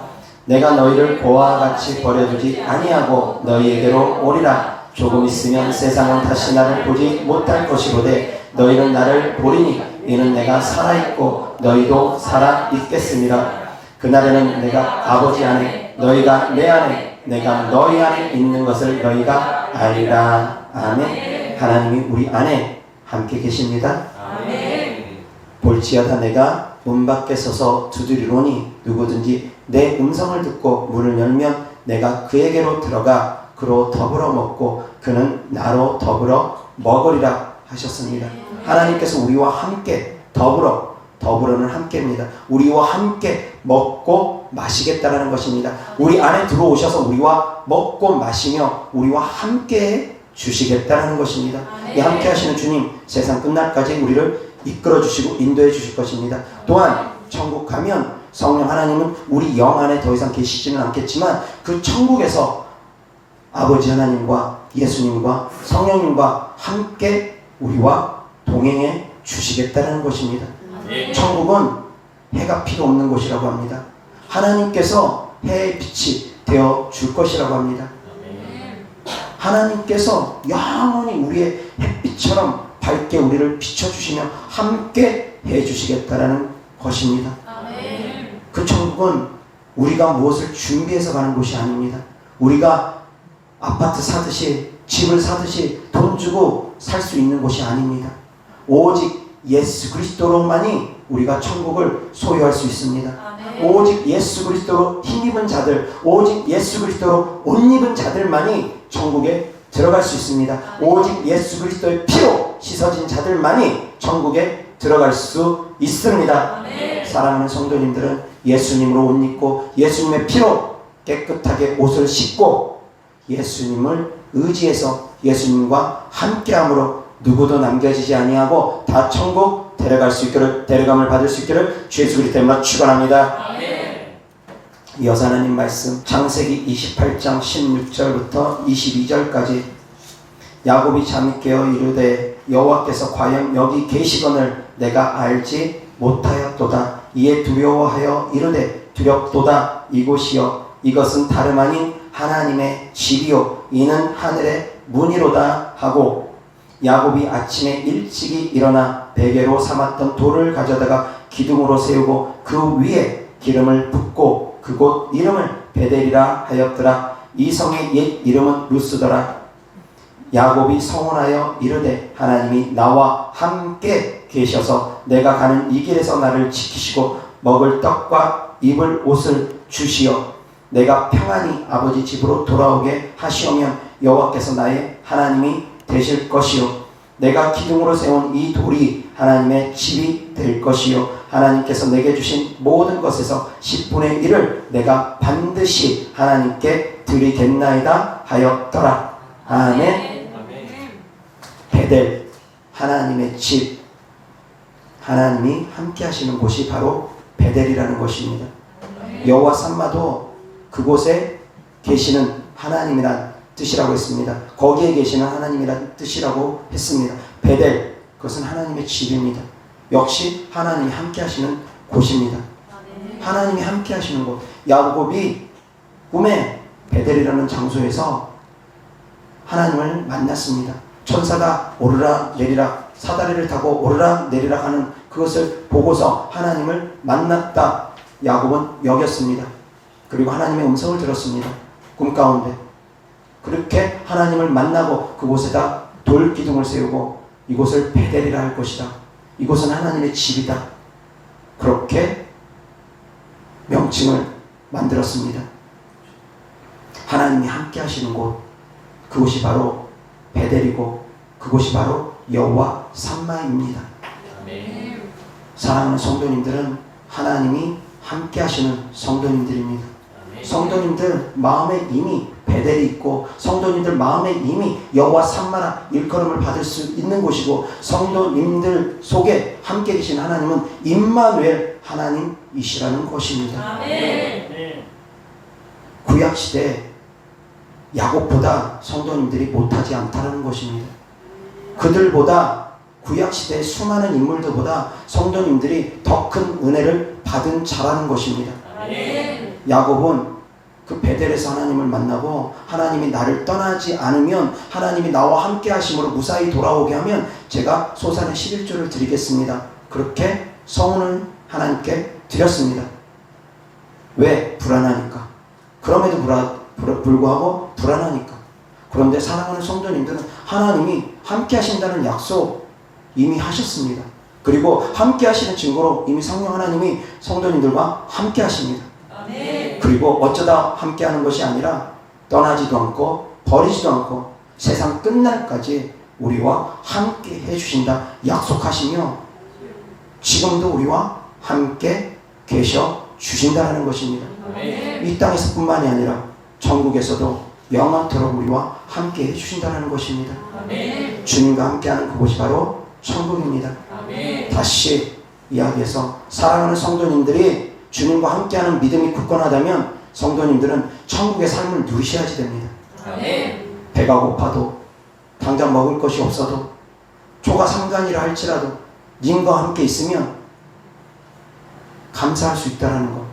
내가 너희를 고아와 같이 버려두지 아니하고 너희에게로 오리라. 조금 있으면 세상은 다시 나를 보지 못할 것이로되 너희는 나를 보리니 이는 내가 살아있고 너희도 살아있겠음이라. 그날에는 내가 아버지 안에 너희가 내 안에 내가 너희 안에 있는 것을 너희가 알리라. 아멘. 하나님이 우리 안에 함께 계십니다. 아멘. 볼지어다 내가 문 밖에 서서 두드리노니 누구든지 내 음성을 듣고 문을 열면 내가 그에게로 들어가 그로 더불어 먹고 그는 나로 더불어 먹으리라 하셨습니다. 하나님께서 우리와 함께 더불어는 함께입니다. 우리와 함께 먹고 마시겠다라는 것입니다. 우리 안에 들어오셔서 우리와 먹고 마시며 우리와 함께 주시겠다라는 것입니다. 이 함께 하시는 주님 세상 끝날까지 우리를 이끌어 주시고 인도해 주실 것입니다. 또한 천국 가면 성령 하나님은 우리 영 안에 더 이상 계시지는 않겠지만 그 천국에서 아버지 하나님과 예수님과 성령님과 함께 우리와 동행해 주시겠다는 것입니다. 천국은 해가 필요 없는 곳이라고 합니다. 하나님께서 해의 빛이 되어 줄 것이라고 합니다. 하나님께서 영원히 우리의 햇빛처럼 밝게 우리를 비춰주시며 함께 해주시겠다라는 것입니다. 그 천국은 우리가 무엇을 준비해서 가는 곳이 아닙니다. 우리가 아파트 사듯이 집을 사듯이 돈 주고 살 수 있는 곳이 아닙니다. 오직 예수 그리스도로만이 우리가 천국을 소유할 수 있습니다. 오직 예수 그리스도로 힘입은 자들, 오직 예수 그리스도로 옷 입은 자들만이 천국에 들어갈 수 있습니다. 오직 예수 그리스도의 피로 씻어진 자들만이 천국에 들어갈 수 있습니다. 사랑하는 성도님들은 예수님으로 옷 입고 예수님의 피로 깨끗하게 옷을 씻고 예수님을 의지해서 예수님과 함께함으로 누구도 남겨지지 아니하고 다 천국 데려갈 수 있기를, 데려감을 받을 수 있기를 주 예수 그리스도의 이름으로 축원합니다. 이어서 하나님 말씀 창세기 28장 16절부터 22절까지. 야곱이 잠이 깨어 이르되 여호와께서 과연 여기 계시거늘 내가 알지 못하였도다. 이에 두려워하여 이르되 두렵도다. 이곳이여 이것은 다름 아닌 하나님의 집이요 이는 하늘의 문이로다 하고, 야곱이 아침에 일찍이 일어나 베개로 삼았던 돌을 가져다가 기둥으로 세우고 그 위에 기름을 붓고 그곳 이름을 베델이라 하였더라. 이 성의 옛 이름은 루스더라. 야곱이 서원하여 이르되 하나님이 나와 함께 계셔서 내가 가는 이 길에서 나를 지키시고 먹을 떡과 입을 옷을 주시어 내가 평안히 아버지 집으로 돌아오게 하시오면 여호와께서 나의 하나님이 되실 것이요 내가 기둥으로 세운 이 돌이 하나님의 집이 될 것이요 하나님께서 내게 주신 모든 것에서 10분의 1을 내가 반드시 하나님께 드리겠나이다 하였더라. 아멘. 베델, 하나님의 집, 하나님이 함께 하시는 곳이 바로 베델이라는 것입니다. 여호와 삼마도 그곳에 계시는 하나님이란 뜻이라고 했습니다. 거기에 계시는 하나님이란 뜻이라고 했습니다. 베델, 그것은 하나님의 집입니다. 역시 하나님이 함께 하시는 곳입니다. 하나님이 함께 하시는 곳. 야곱이 꿈에 베델이라는 장소에서 하나님을 만났습니다. 천사가 오르락 내리락 사다리를 타고 오르락 내리락 하는 그것을 보고서 하나님을 만났다. 야곱은 여겼습니다. 그리고 하나님의 음성을 들었습니다. 꿈 가운데. 그렇게 하나님을 만나고 그곳에다 돌기둥을 세우고 이곳을 베델이라 할 것이다. 이곳은 하나님의 집이다. 그렇게 명칭을 만들었습니다. 하나님이 함께 하시는 곳, 그곳이 바로 베델이고 그곳이 바로 여호와 삼마입니다. 사랑하는 성도님들은 하나님이 함께 하시는 성도님들입니다. 성도님들 마음에 이미 베델이 있고 성도님들 마음에 이미 여호와 삼마라 일컬음을 받을 수 있는 곳이고 성도님들 속에 함께 계신 하나님은 임마누엘 하나님이시라는 것입니다. 구약시대 야곱보다 성도님들이 못하지 않다는 것입니다. 그들보다 구약시대의 수많은 인물들보다 성도님들이 더 큰 은혜를 받은 자라는 것입니다. 야곱은 그 베델에서 하나님을 만나고 하나님이 나를 떠나지 않으면 하나님이 나와 함께 하심으로 무사히 돌아오게 하면 제가 소산의 11조를 드리겠습니다. 그렇게 서운을 하나님께 드렸습니다. 왜? 불안하니까. 그럼에도 불구하고 불안하니까. 그런데 사랑하는 성도님들은 하나님이 함께 하신다는 약속 이미 하셨습니다. 그리고 함께 하시는 증거로 이미 성령 하나님이 성도님들과 함께 하십니다. 그리고 어쩌다 함께 하는 것이 아니라 떠나지도 않고 버리지도 않고 세상 끝날까지 우리와 함께 해주신다 약속하시며 지금도 우리와 함께 계셔 주신다는 것입니다. 이 땅에서 뿐만이 아니라 천국에서도 영원토록 우리와 함께 해주신다는 것입니다. 주님과 함께하는 그곳이 바로 천국입니다. 다시 이야기해서 사랑하는 성도님들이 주님과 함께하는 믿음이 굳건하다면 성도님들은 천국의 삶을 누리셔야지 됩니다. 배가 고파도 당장 먹을 것이 없어도 초가 삼간이라 할지라도 님과 함께 있으면 감사할 수 있다는 것.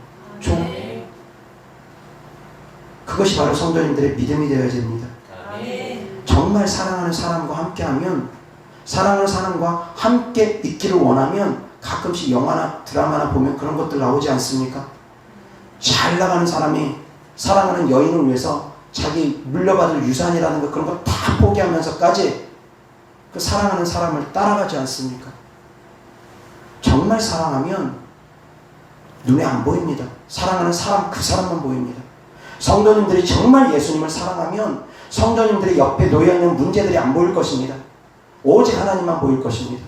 그것이 바로 성도님들의 믿음이 되어야 됩니다. 정말 사랑하는 사람과 함께하면 사랑하는 사람과 함께 있기를 원하면 가끔씩 영화나 드라마나 보면 그런 것들 나오지 않습니까? 잘 나가는 사람이 사랑하는 여인을 위해서 자기 물려받을 유산이라는 것 그런 거 다 포기하면서까지 그 사랑하는 사람을 따라가지 않습니까? 정말 사랑하면 눈에 안 보입니다. 사랑하는 사람 그 사람만 보입니다. 성도님들이 정말 예수님을 사랑하면 성도님들의 옆에 놓여있는 문제들이 안 보일 것입니다. 오직 하나님만 보일 것입니다.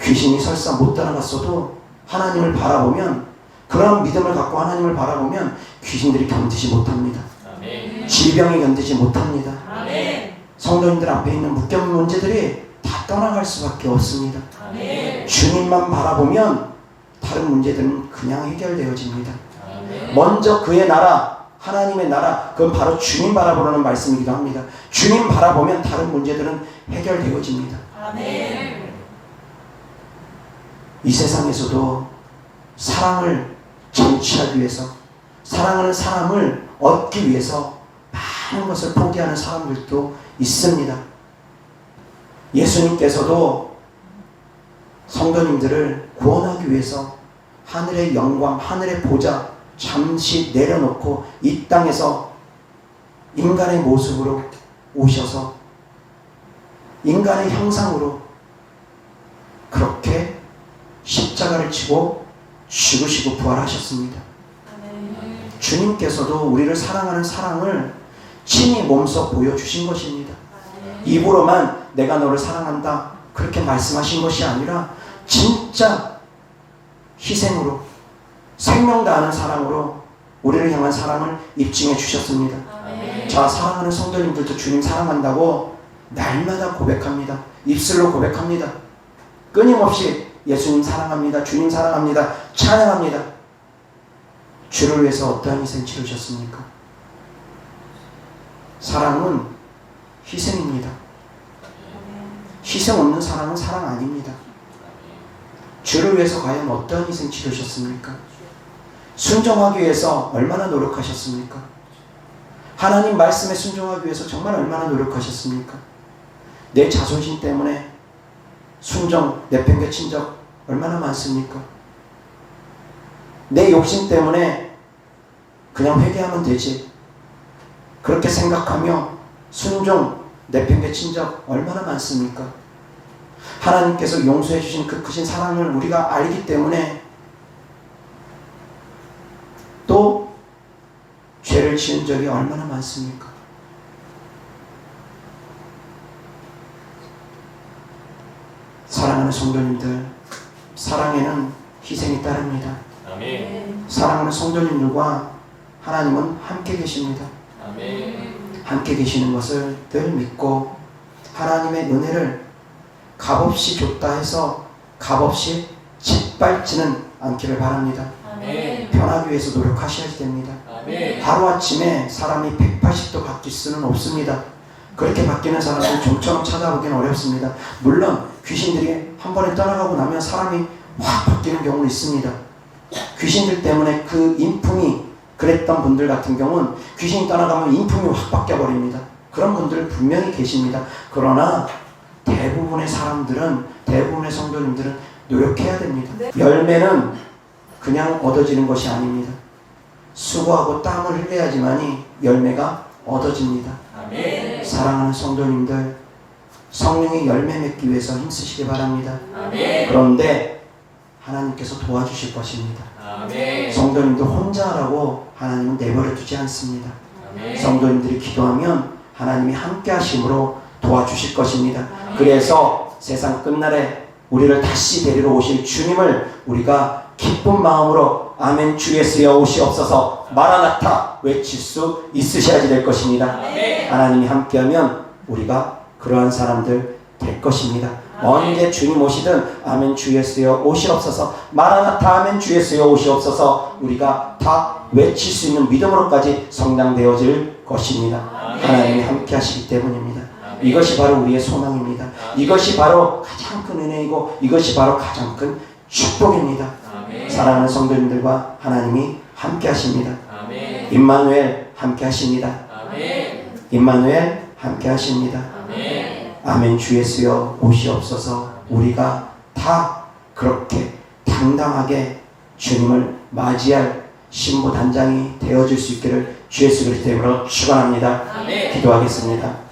귀신이 설사 못 따라갔어도 하나님을 바라보면 그런 믿음을 갖고 하나님을 바라보면 귀신들이 견디지 못합니다. 질병이 견디지 못합니다. 성도님들 앞에 있는 묶여있는 문제들이 다 떠나갈 수밖에 없습니다. 주님만 바라보면 다른 문제들은 그냥 해결되어집니다. 먼저 그의 나라, 하나님의 나라, 그건 바로 주님 바라보라는 말씀이기도 합니다. 주님 바라보면 다른 문제들은 해결되어집니다. 이 세상에서도 사랑을 쟁취하기 위해서 사랑하는 사람을 얻기 위해서 많은 것을 포기하는 사람들도 있습니다. 예수님께서도 성도님들을 구원하기 위해서 하늘의 영광, 하늘의 보좌 잠시 내려놓고 이 땅에서 인간의 모습으로 오셔서 인간의 형상으로 그렇게 십자가를 치고 죽으시고 부활하셨습니다. 주님께서도 우리를 사랑하는 사랑을 친히 몸소 보여주신 것입니다. 입으로만 내가 너를 사랑한다 그렇게 말씀하신 것이 아니라 진짜 희생으로 생명 다하는 사랑으로 우리를 향한 사랑을 입증해 주셨습니다. 자, 사랑하는 성도님들도 주님 사랑한다고 날마다 고백합니다. 입술로 고백합니다. 끊임없이 예수님 사랑합니다. 주님 사랑합니다. 찬양합니다. 주를 위해서 어떠한 희생 치르셨습니까? 사랑은 희생입니다. 희생 없는 사랑은 사랑 아닙니다. 주를 위해서 과연 어떠한 희생 치르셨습니까? 순종하기 위해서 얼마나 노력하셨습니까? 하나님 말씀에 순종하기 위해서 정말 얼마나 노력하셨습니까? 내 자존심 때문에 순종 내팽개친 적 얼마나 많습니까? 내 욕심 때문에 그냥 회개하면 되지 그렇게 생각하며 순종 내팽개친 적 얼마나 많습니까? 하나님께서 용서해 주신 그 크신 사랑을 우리가 알기 때문에 또 죄를 지은 적이 얼마나 많습니까? 사랑하는 성도님들, 사랑에는 희생이 따릅니다. 아멘. 사랑하는 성도님들과 하나님은 함께 계십니다. 아멘. 함께 계시는 것을 늘 믿고 하나님의 은혜를 값없이 줬다 해서 값없이 짓밟지는 않기를 바랍니다. 아멘. 변하기 위해서 노력하셔야 됩니다. 아멘. 하루아침에 사람이 180도 바뀔 수는 없습니다. 그렇게 바뀌는 사람을 좀처럼 찾아보기는 어렵습니다. 물론 귀신들이 한 번에 떠나가고 나면 사람이 확 바뀌는 경우는 있습니다. 귀신들 때문에 그 인품이 그랬던 분들 같은 경우는 귀신이 떠나가면 인품이 확 바뀌어버립니다. 그런 분들 분명히 계십니다. 그러나 대부분의 사람들은, 대부분의 성도님들은 노력해야 됩니다. 열매는 그냥 얻어지는 것이 아닙니다. 수고하고 땀을 흘려야지만이 열매가 얻어집니다. 아멘. 사랑하는 성도님들, 성령의 열매 맺기 위해서 힘쓰시기 바랍니다. 아멘. 그런데 하나님께서 도와주실 것입니다. 아멘. 성도님들 혼자 하라고 하나님은 내버려 두지 않습니다. 아멘. 성도님들이 기도하면 하나님이 함께 하심으로 도와주실 것입니다. 그래서 세상 끝날에 우리를 다시 데리러 오실 주님을 우리가 기쁜 마음으로 아멘 주 예수여 오시옵소서 마라나타 외칠 수 있으셔야지 될 것입니다. 아멘. 하나님이 함께하면 우리가 그러한 사람들 될 것입니다. 언제 주님 오시든 아멘 주 예수여 오시옵소서 마라나타 아멘 주 예수여 오시옵소서 우리가 다 외칠 수 있는 믿음으로까지 성장되어질 것입니다. 하나님이 함께 하시기 때문입니다. 이것이 바로 우리의 소망입니다. 이것이 바로 가장 큰 은혜이고 이것이 바로 가장 큰 축복입니다. 아멘. 사랑하는 성도님들과 하나님이 함께 하십니다. 아멘. 임마누엘 함께 하십니다. 아멘. 임마누엘 함께 하십니다. 아멘. 아멘 주 예수여 오시옵소서 우리가 다 그렇게 당당하게 주님을 맞이할 신부 단장이 되어줄 수 있기를 주 예수 그리스도 이름으로 축원합니다. 아멘. 기도하겠습니다.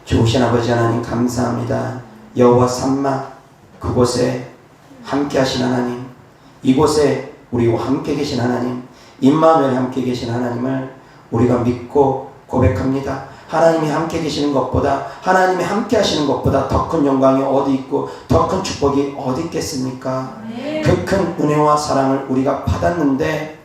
좋으신 아버지 하나님 감사합니다. 여호와 삼마 그곳에 함께 하신 하나님, 이곳에 우리와 함께 계신 하나님, 임마누엘 함께 계신 하나님을 우리가 믿고 고백합니다. 하나님이 함께 계시는 것보다, 하나님이 함께 하시는 것보다 더 큰 영광이 어디 있고 더 큰 축복이 어디 있겠습니까? 그 큰 은혜와 사랑을 우리가 받았는데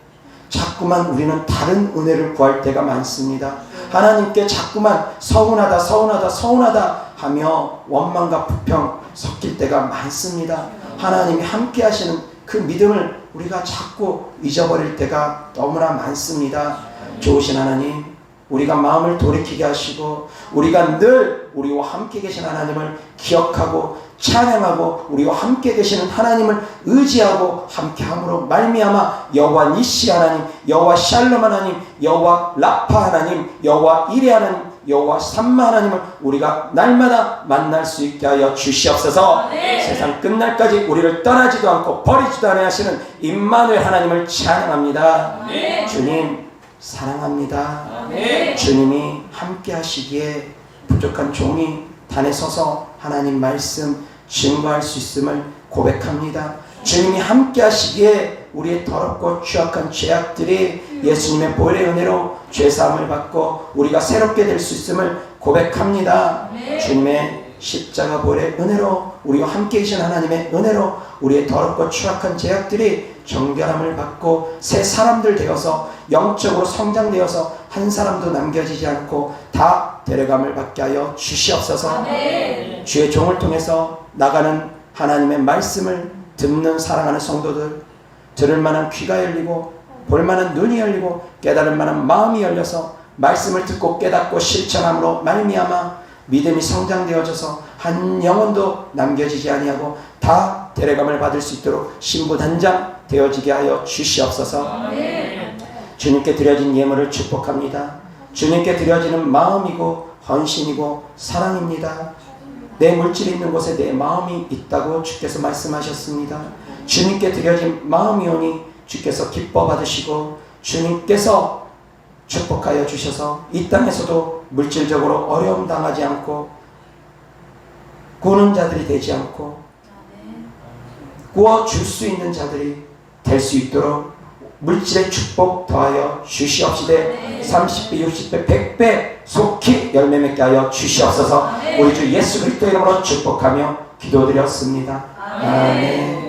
자꾸만 우리는 다른 은혜를 구할 때가 많습니다. 하나님께 자꾸만 서운하다 서운하다 서운하다 하며 원망과 불평 섞일 때가 많습니다. 하나님이 함께 하시는 그 믿음을 우리가 자꾸 잊어버릴 때가 너무나 많습니다. 좋으신 하나님, 우리가 마음을 돌이키게 하시고 우리가 늘 우리와 함께 계신 하나님을 기억하고 찬양하고 우리와 함께 계시는 하나님을 의지하고 함께함으로 말미암아 여호와 니시 하나님, 여호와 샬롬 하나님, 여호와 라파 하나님, 여호와 이레 하나님, 여호와 삼마 하나님을 우리가 날마다 만날 수 있게 하여 주시옵소서. 세상 끝날까지 우리를 떠나지도 않고 버리지도 않아 하시는 임마누엘 하나님을 찬양합니다. 주님 사랑합니다. 아멘. 주님이 함께 하시기에 부족한 종이 단에 서서 하나님 말씀 증거할 수 있음을 고백합니다. 주님이 함께 하시기에 우리의 더럽고 취약한 죄악들이 예수님의 보혈의 은혜로 죄사함을 받고 우리가 새롭게 될 수 있음을 고백합니다. 주님의 십자가 보혈의 은혜로 우리와 함께 계신 하나님의 은혜로 우리의 더럽고 추악한 죄악들이 정결함을 받고 새 사람들 되어서 영적으로 성장되어서 한 사람도 남겨지지 않고 다 데려감을 받게 하여 주시옵소서. 아멘. 주의 종을 통해서 나가는 하나님의 말씀을 듣는 사랑하는 성도들, 들을 만한 귀가 열리고 볼 만한 눈이 열리고 깨달을 만한 마음이 열려서 말씀을 듣고 깨닫고 실천함으로 말미암아 믿음이 성장되어져서 한 영혼도 남겨지지 아니하고 다 데려감을 받을 수 있도록 신부 단장 되어지게 하여 주시옵소서. 아멘. 주님께 드려진 예물을 축복합니다. 주님께 드려지는 마음이고 헌신이고 사랑입니다. 내 물질이 있는 곳에 내 마음이 있다고 주께서 말씀하셨습니다. 주님께 드려진 마음이오니 주께서 기뻐 받으시고 주님께서 축복하여 주셔서 이 땅에서도 물질적으로 어려움 당하지 않고 구는 자들이 되지 않고 구워줄 수 있는 자들이 될 수 있도록 물질의 축복 더하여 주시옵시되 30배, 60배, 100배 속히 열매 맺게 하여 주시옵소서. 우리 주 예수 그리스도 이름으로 축복하며 기도드렸습니다. 아멘.